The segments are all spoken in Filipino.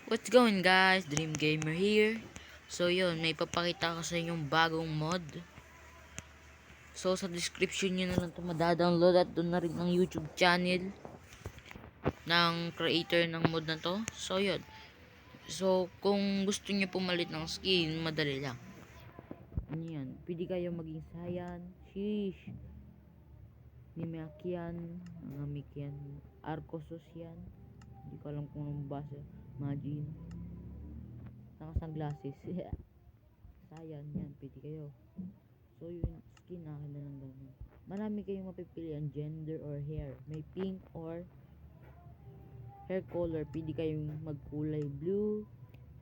What's going guys? Dream Gamer here. So yun, may papakita ko sa inyong bagong mod. So sa description nyo na lang ito madadownload at doon na rin ang YouTube channel ng creator ng mod na to. So yun. So kung gusto nyo pumalit ng skin, madali lang. Ano yan? Pwede kayo maging Saiyan, Sheesh, Nimekian, Namikian, Arcosus yan. Hindi ko alam kung anong basa. Majin. Naka-sunglasses. Sayan, yan, pwede kayo. So, yung skin akin na lang ganun. Marami kayong mapipilian, gender or hair. May pink or hair color. Pwede kayong magkulay blue,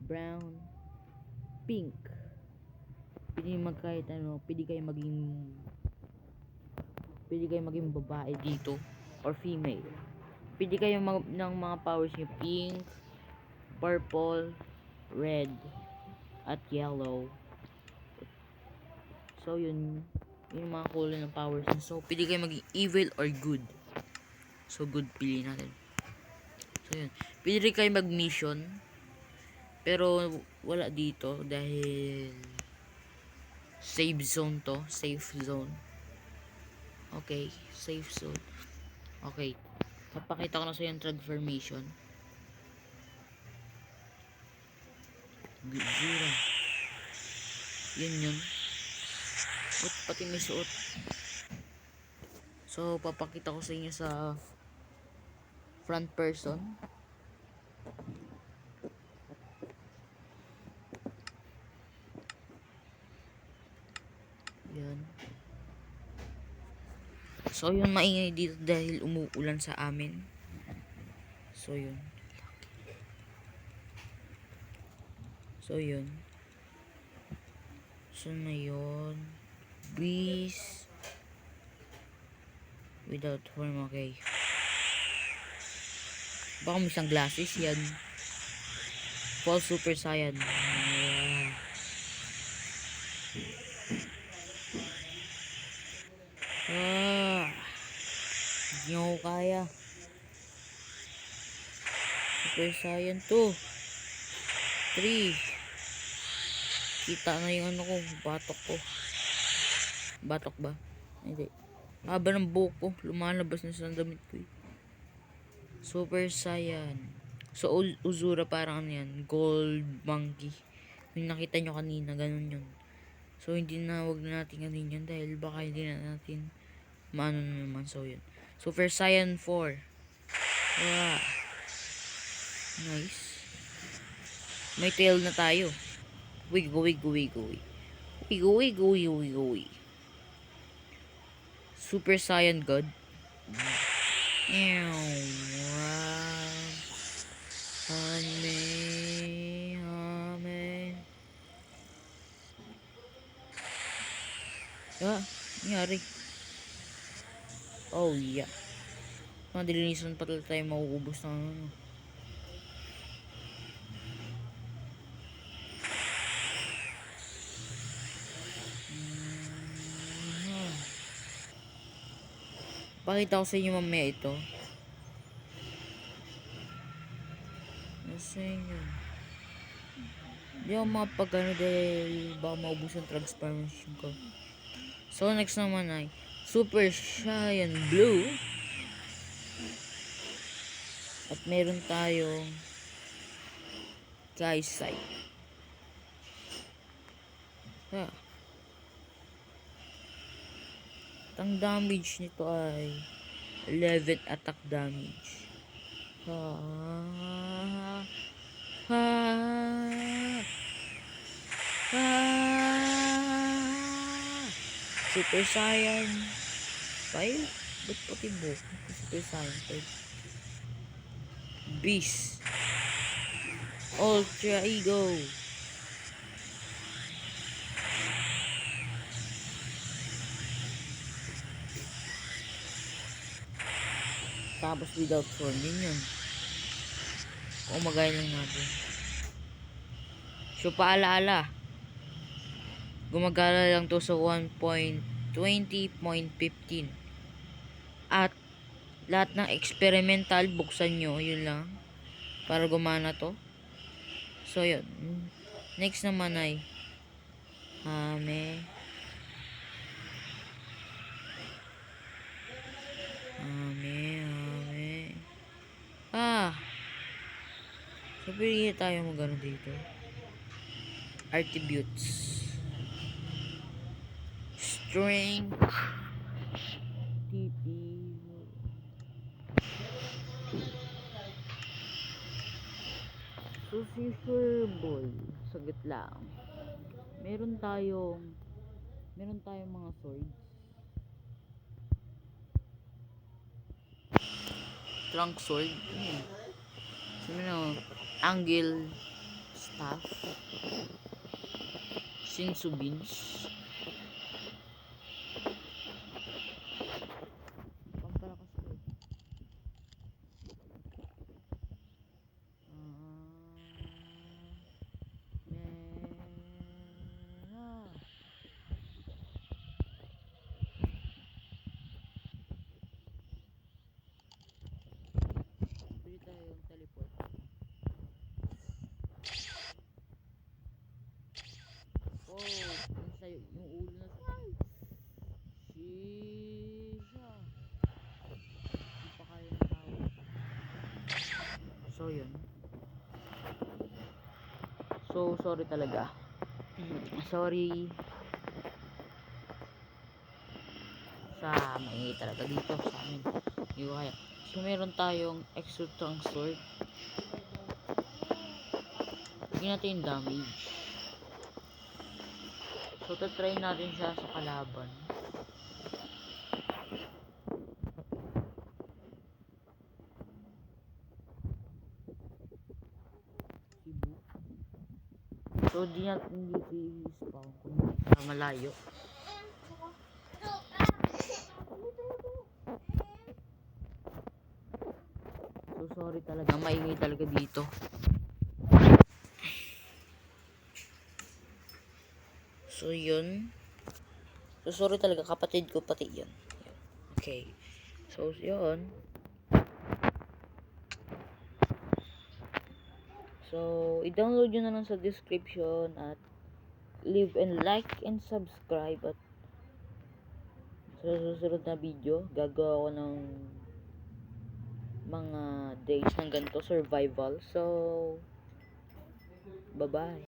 brown, pink. Pwede kahit ano, pwede kayong maging babae dito or female. Pwede kayong ng mga powers nyo, pink, purple, red, at yellow. So yun yung mga kulay ng powers niya. So pwede kayo maging evil or good. So good, pili natin. So yun, pwede rin kayo mag mission, pero wala dito dahil save zone to. Safe zone. Okay, safe zone. Okay, papakita ko na sa yung transformation. Gura. Yun. Pati may suot. So papakita ko sa inyo sa front person. Yan. So yun, maingay dito dahil umuulan sa amin. So yun. So na yun. Breeze. Without form, okay. Baka may sunglasses yan. Fall Super Saiyan. Hindi ako kaya. Super Saiyan 2 3. Kita na yung ano ko, batok ba? Hindi, haba ng buhok ko, lumalabas na sa damit ko. Super Saiyan. So Uzura parang ano yan, gold monkey. Yung nakita nyo kanina, ganun yun. So hindi na, wag na natin ganun yun dahil baka hindi na natin maano na naman. So yun, Super Saiyan 4. Wow, nice. May tail na tayo. Wiggle. Super Saiyan God. Hame. Nangyari. Oh yeah. Madilinisan pa tayo, mauubos na ano. Pakita ko sa inyo mamaya ito. Nasa inyo. Hindi ako mapagano dahil baka maubos ang transformation ko. So next naman ay Super Saiyan Blue. At meron tayong Kaisai. Ang damage nito ay 11 attack damage. Super Saiyan 5? Ba't pati buhok? Super Saiyan 5. Beast. Ultra Ego. Tapos without form yun. Umagay lang natin. So paalaala, gumagala lang to sa 1.20.15. At lahat ng experimental buksan nyo, yun lang, para gumana to. So, yun. Next naman ay Hame. So, pili tayo magano dito. Attributes. Strength. TP. So, si Sherboy. Sagot lang. Meron tayong mga swords. Trunk sword. Angle staff. Shinsu beans. Pampalakas sword. Pili tayo yung teleport. Oh, yung ulo na Shisha. Hindi pa kaya ng tao. So, yun. So, sorry talaga. Sorry. Maingay talaga dito sa amin. Hindi ko kaya. So, meron tayong extra trunk sword. Bigyan natin yung damage. So, tatry natin siya sa kalaban. Cebu. So, hindi i-spawn kung sa malayo. So, sorry talaga. Maingay talaga dito. So, yun. So, sorry talaga. Kapatid ko pati yun. Okay. So, yun. So, i-download nyo na lang sa description at leave and like and subscribe at sa susunod na video, gagawa ko ng mga days ng ganito survival. So, bye-bye.